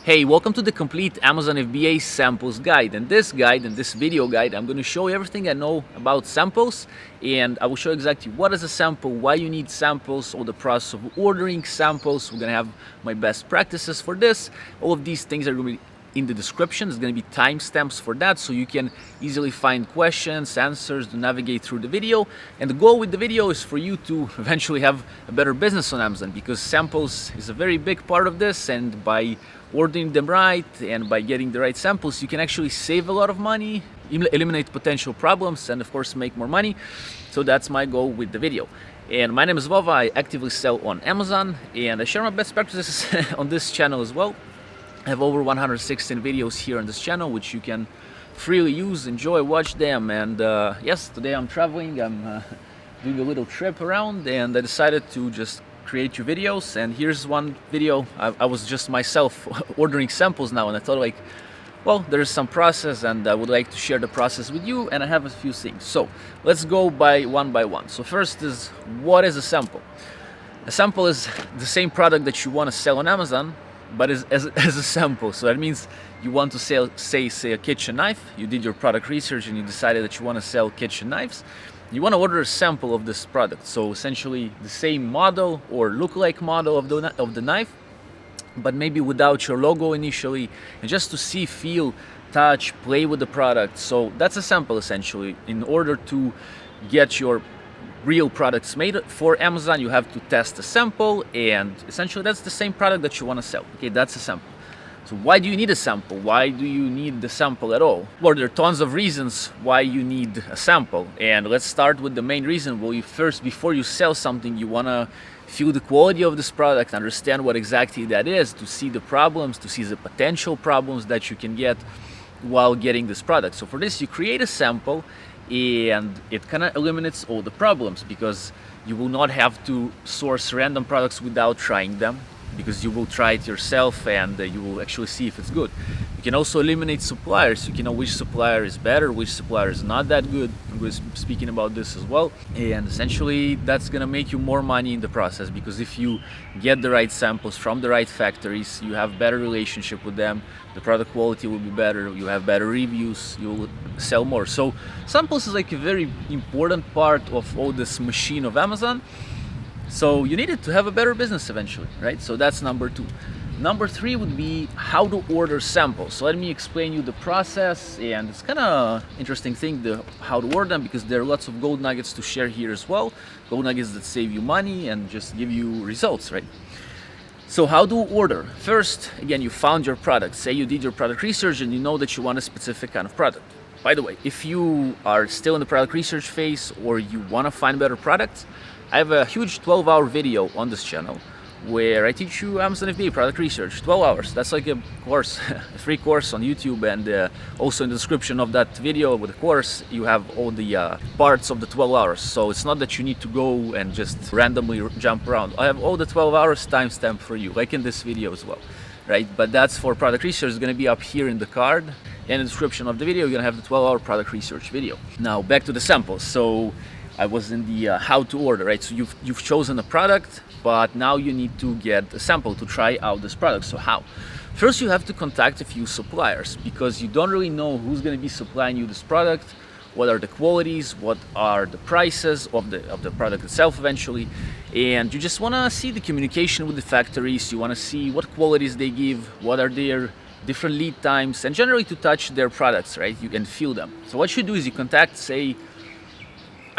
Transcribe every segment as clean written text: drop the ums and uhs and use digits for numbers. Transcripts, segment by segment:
Hey, welcome to the complete Amazon FBA samples guide. In this video guide, I'm going to show you everything I know about samples, and I will show you exactly what is a sample, why you need samples, all the process of ordering samples. We're going to have my best practices for this. All of these things are going to be in the description. There's going to be timestamps for that, so you can easily find questions, answers to navigate through the video. And the goal with the video is for you to eventually have a better business on Amazon, because samples is a very big part of this, and by ordering them right and by getting the right samples, you can actually save a lot of money, eliminate potential problems, and of course make more money. So that's my goal with the video. And my name is Vova. I actively sell on Amazon, and I share my best practices on this channel as well. I have over 116 videos here on this channel, which you can freely use, enjoy, watch them. And yes, today I'm traveling. I'm doing a little trip around, and I decided to just create you videos. And here's one video. I was just myself ordering samples now, and I thought, like, well, there's some process, and I would like to share the process with you, and I have a few things. So let's go by one. So first is, what is a sample? A sample is the same product that you want to sell on Amazon, but as a sample. So that means you want to sell, say a kitchen knife. You did your product research and you decided that you want to sell kitchen knives. You want to order a sample of this product. So essentially the same model or look-like model of the knife, but maybe without your logo initially, and just to see, feel, touch, play with the product. So that's a sample essentially. In order to get your real products made for Amazon, you have to test a sample, and essentially that's the same product that you want to sell. Okay, that's a sample. So why do you need a sample? Why do you need the sample at all? Well, there are tons of reasons why you need a sample, and let's start with the main reason. Well, before you sell something, you want to feel the quality of this product, understand what exactly that is, to see the problems, to see the potential problems that you can get while getting this product. So for this, you create a sample, and it kind of eliminates all the problems, because you will not have to source random products without trying them, because you will try it yourself and you will actually see if it's good. You can also eliminate suppliers. You can know which supplier is better, which supplier is not that good. I'm going to be speaking about this as well. And essentially that's going to make you more money in the process, because if you get the right samples from the right factories, you have better relationship with them, the product quality will be better, you have better reviews, you will sell more. So samples is like a very important part of all this machine of Amazon. So you need it to have a better business eventually, right? So that's number 2. Number 3 would be how to order samples. So let me explain you the process, and it's kind of interesting thing, how to order them, because there are lots of gold nuggets to share here as well. Gold nuggets that save you money and just give you results, right? So how to order? First, again, you found your product. Say you did your product research and you know that you want a specific kind of product. By the way, if you are still in the product research phase or you want to find better products, I have a huge 12-hour video on this channel where I teach you Amazon FBA product research, 12 hours. That's like a course, a free course on YouTube, and also in the description of that video with the course, you have all the parts of the 12 hours. So it's not that you need to go and just randomly jump around. I have all the 12 hours timestamp for you, like in this video as well, right? But that's for product research. It's going to be up here in the card, and in the description of the video, you're going to have the 12-hour product research video. Now back to the samples. So I was in the how to order, right? So you've chosen a product, but now you need to get a sample to try out this product. So how? First, you have to contact a few suppliers, because you don't really know who's going to be supplying you this product, what are the qualities, what are the prices of the product itself eventually, and you just want to see the communication with the factories. You want to see what qualities they give, what are their different lead times, and generally to touch their products, right? You can feel them. So what you do is you contact, say,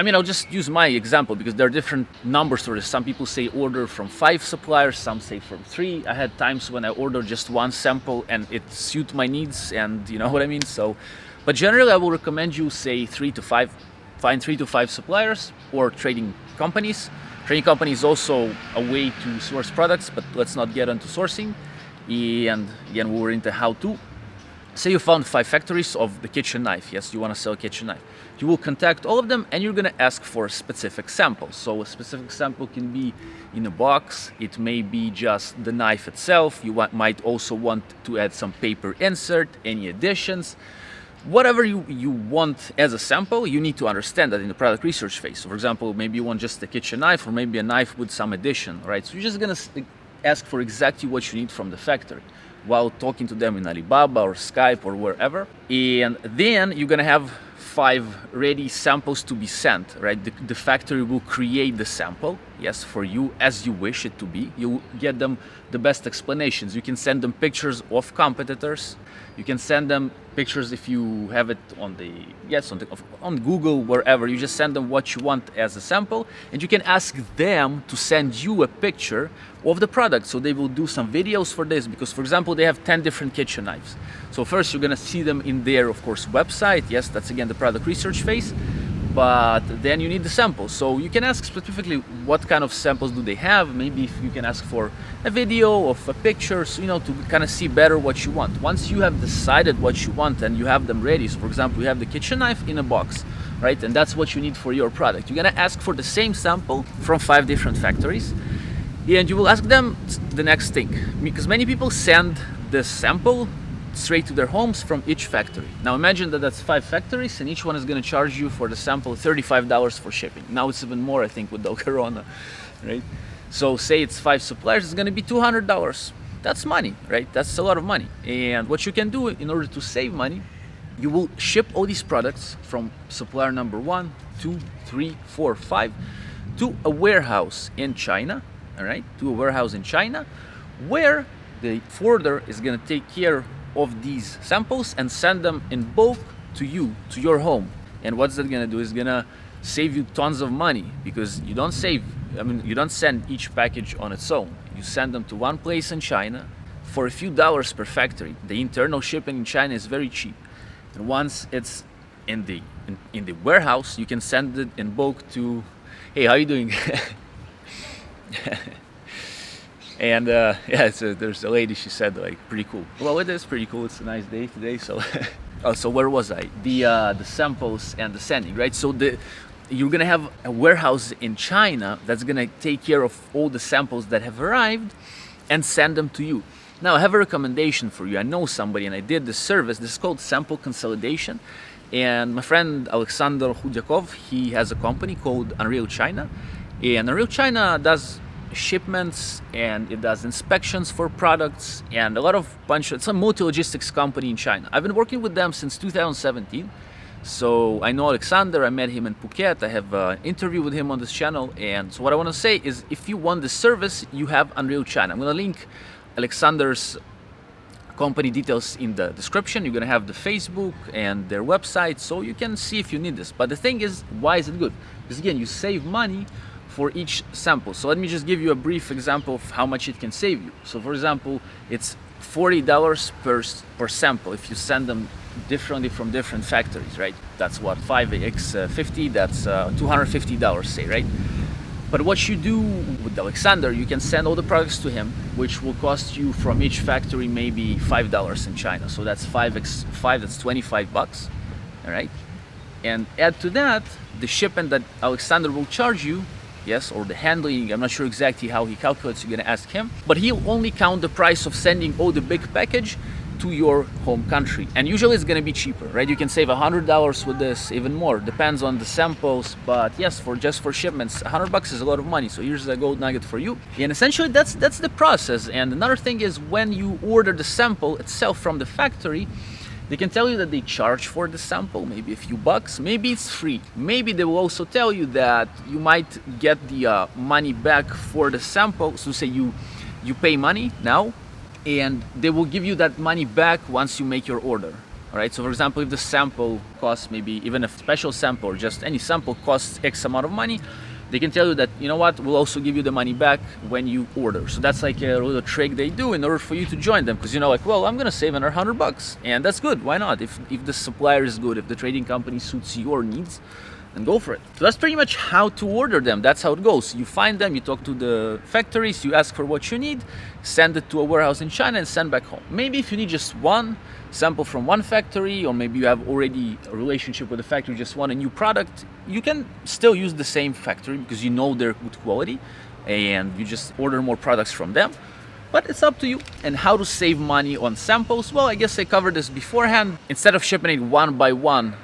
I'll just use my example because there are different numbers for this. Some people say order from 5 suppliers, some say from 3. I had times when I ordered just 1 sample and it suited my needs, and you know what I mean? So, but generally I will recommend you say 3 to 5, find 3 to 5 suppliers or trading companies. Trading companies is also a way to source products, but let's not get into sourcing. And again, we were into how to. Say you found 5 factories of the kitchen knife. Yes, you want to sell a kitchen knife. You will contact all of them, and you're going to ask for a specific sample. So a specific sample can be in a box. It may be just the knife itself. You might also want to add some paper insert, any additions. Whatever you want as a sample, you need to understand that in the product research phase. So for example, maybe you want just a kitchen knife, or maybe a knife with some addition, right? So you're just going to ask for exactly what you need from the factory. while talking to them in Alibaba or Skype or wherever. And then you're gonna have 5 ready samples to be sent, right? The factory will create the sample, yes, for you as you wish it to be. You get them the best explanations. You can send them pictures of competitors. You can send them pictures if you have it on Google, wherever. You just send them what you want as a sample, and you can ask them to send you a picture of the product. So they will do some videos for this, because for example, they have 10 different kitchen knives. So first you're gonna see them in their, of course, website. Yes, that's again the product research phase. But then you need the samples. So you can ask specifically what kind of samples do they have. Maybe if you can ask for a video of a picture, so, to kind of see better what you want. Once you have decided what you want and you have them ready, so for example, you have the kitchen knife in a box, right? And that's what you need for your product. You're gonna ask for the same sample from 5 different factories, and you will ask them the next thing, because many people send the sample straight to their homes from each factory. Now imagine that that's 5 factories, and each one is going to charge you for the sample $35 for shipping. Now it's even more, I think, with the corona, right? So say it's 5 suppliers, it's going to be $200. That's money, right? That's a lot of money. And what you can do in order to save money, you will ship all these products from supplier number 1, 2, 3, 4, 5 to a warehouse in China, all right? To a warehouse in China, where the forwarder is going to take care of these samples and send them in bulk to you, to your home. And what's that gonna do? Is gonna save you tons of money, because you don't send each package on its own. You send them to one place in China for a few dollars per factory. The internal shipping in China is very cheap. And once it's in the warehouse, you can send it in bulk to, hey, how you doing? And there's a lady, she said, like, pretty cool. Well, it is pretty cool. It's a nice day today. So, so where was I? The samples and the sending, right? So you're gonna have a warehouse in China that's gonna take care of all the samples that have arrived and send them to you. Now, I have a recommendation for you. I know somebody, and I did this service. This is called sample consolidation. And my friend Alexander Hudyakov, he has a company called Unreal China. And Unreal China does shipments, and it does inspections for products, and it's a multi-logistics company in China. I've been working with them since 2017. So I know Alexander, I met him in Phuket. I have an interview with him on this channel. And so what I want to say is, if you want this service, you have Unreal China. I'm going to link Alexander's company details in the description. You're going to have the Facebook and their website, so you can see if you need this. But the thing is, why is it good? Because again, you save money for each sample. So let me just give you a brief example of how much it can save you. So for example, it's $40 per sample if you send them differently from different factories, right? That's what, 5x50, that's $250, say, right? But what you do with Alexander, you can send all the products to him, which will cost you from each factory maybe $5 in China. So that's 5x5, that's $25, all right? And add to that the shipment that Alexander will charge you, yes, or the handling. I'm not sure exactly how he calculates, you're gonna ask him, but he'll only count the price of sending all the big package to your home country. And usually it's gonna be cheaper, right? You can save $100 with this, even more, depends on the samples. But yes, just for shipments, $100 is a lot of money. So here's a gold nugget for you. And essentially that's the process. And another thing is, when you order the sample itself from the factory, they can tell you that they charge for the sample, maybe a few bucks, maybe it's free. Maybe they will also tell you that you might get the money back for the sample. So say you pay money now, and they will give you that money back once you make your order. All right, so for example, if the sample costs, maybe even a special sample or just any sample costs X amount of money, they can tell you that, you know what, we'll also give you the money back when you order. So that's like a little trick they do in order for you to join them, because like, well, I'm gonna save another $100, and that's good. Why not? If the supplier is good, if the trading company suits your needs, then go for it. So that's pretty much how to order them. That's how it goes. You find them, you talk to the factories, you ask for what you need, send it to a warehouse in China, and send back home. Maybe if you need just one sample from one factory, or maybe you have already a relationship with the factory, just want a new product, you can still use the same factory because you know they're good quality, and you just order more products from them. But it's up to you. And how to save money on samples? Well, I guess I covered this beforehand. Instead of shipping it one by one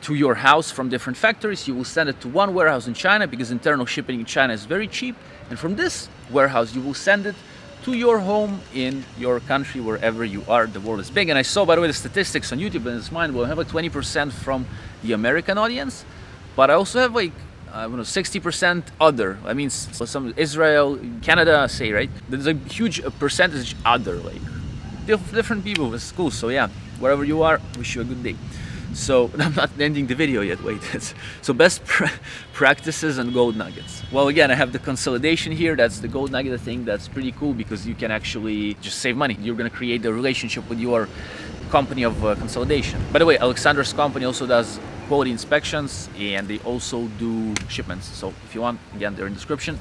to your house from different factories, you will send it to one warehouse in China, because internal shipping in China is very cheap. And from this warehouse, you will send it to your home in your country, wherever you are. The world is big. And I saw, by the way, the statistics on YouTube, and it's mine. Well, I have like 20% from the American audience, but I also have like, I don't know, 60% other. I mean, some Israel, Canada, say, right? There's a huge percentage other, like different people. It's cool. So yeah, wherever you are, wish you a good day. So I'm not ending the video yet, wait. So best practices and gold nuggets. Well, again, I have the consolidation here. That's the gold nugget thing. That's pretty cool because you can actually just save money. You're gonna create a relationship with your company of consolidation. By the way, Alexander's company also does quality inspections, and they also do shipments. So if you want, again, they're in the description.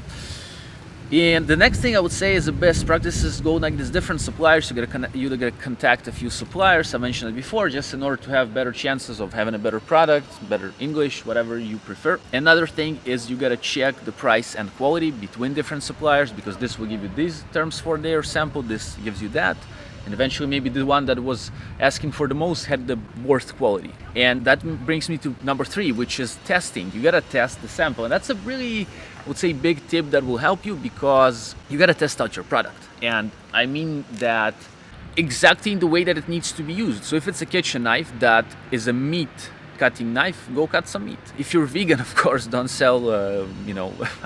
And the next thing I would say is the best practices go like this: different suppliers. You gotta contact a few suppliers. I mentioned it before, just in order to have better chances of having a better product, better English, whatever you prefer. Another thing is you gotta check the price and quality between different suppliers, because this will give you these terms for their sample, this gives you that. And eventually maybe the one that was asking for the most had the worst quality. And that brings me to number 3, which is testing. You gotta test the sample. And that's a really, I would say, big tip that will help you, because you gotta test out your product. And I mean that exactly in the way that it needs to be used. So if it's a kitchen knife that is a meat cutting knife, go cut some meat. If you're vegan, of course, don't sell, I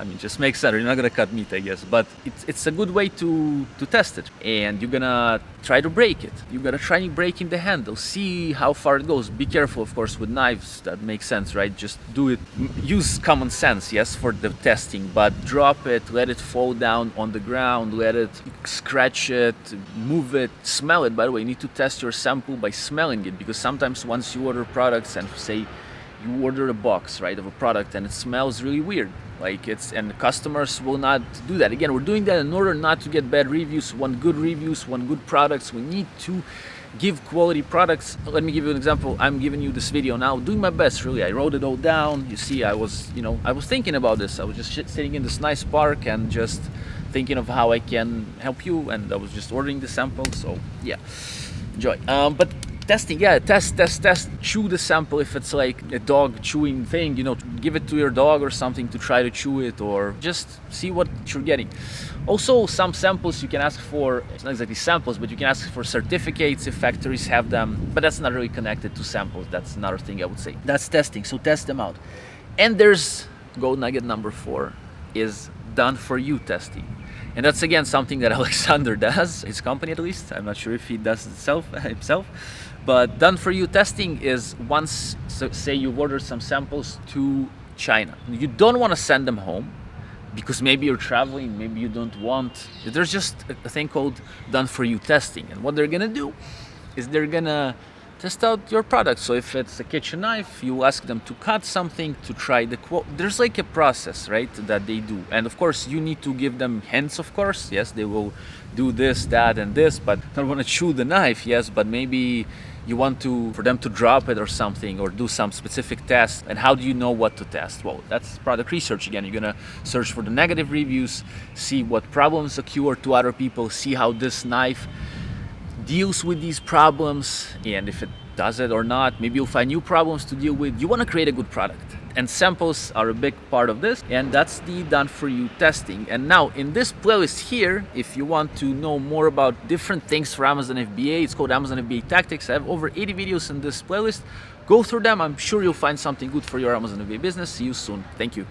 mean, just make sense. You're not gonna cut meat, I guess, but it's a good way to test it. And you're gonna try to break it. You gotta try breaking the handle, see how far it goes. Be careful, of course, with knives. That makes sense, right? Just do it. Use common sense, yes, for the testing, but drop it, let it fall down on the ground, let it scratch it, move it, smell it. By the way, you need to test your sample by smelling it, because sometimes once you order products and say you order a box, right, of a product and it smells really weird, like and customers will not do that. Again, we're doing that in order not to get bad reviews. Want good reviews, want good products. We need to give quality products. Let me give you an example. I'm giving you this video now, doing my best, really. I wrote it all down. You see, I was thinking about this. I was just sitting in this nice park and just thinking of how I can help you, and I was just ordering the sample. So yeah, enjoy. But testing, yeah, test, chew the sample. If it's like a dog chewing thing, give it to your dog or something to try to chew it, or just see what you're getting. Also, some samples you can ask for, it's not exactly samples, but you can ask for certificates if factories have them, but that's not really connected to samples. That's another thing I would say. That's testing, so test them out. And there's gold nugget number 4 is done for you testing. And that's again something that Alexander does, his company at least. I'm not sure if he does it himself. But done for you testing is once, so say you order some samples to China. You don't want to send them home because maybe you're traveling, maybe you don't want. There's just a thing called done for you testing. And what they're gonna do is they're gonna test out your product. So if it's a kitchen knife, you ask them to cut something to try the quote. There's like a process, right, that they do. And of course, you need to give them hints, of course. Yes, they will do this, that, and this, but don't want to chew the knife, yes, but maybe you want for them to drop it or something, or do some specific test. And how do you know what to test? Well, that's product research again. You're gonna search for the negative reviews, see what problems occur to other people, see how this knife deals with these problems, and if it does it or not. Maybe you'll find new problems to deal with. You want to create a good product, and samples are a big part of this, and that's the done for you testing. And now in this playlist here, if you want to know more about different things for Amazon FBA, it's called Amazon FBA Tactics. I have over 80 videos in this playlist. Go through them. I'm sure you'll find something good for your Amazon FBA business. See you soon. Thank you.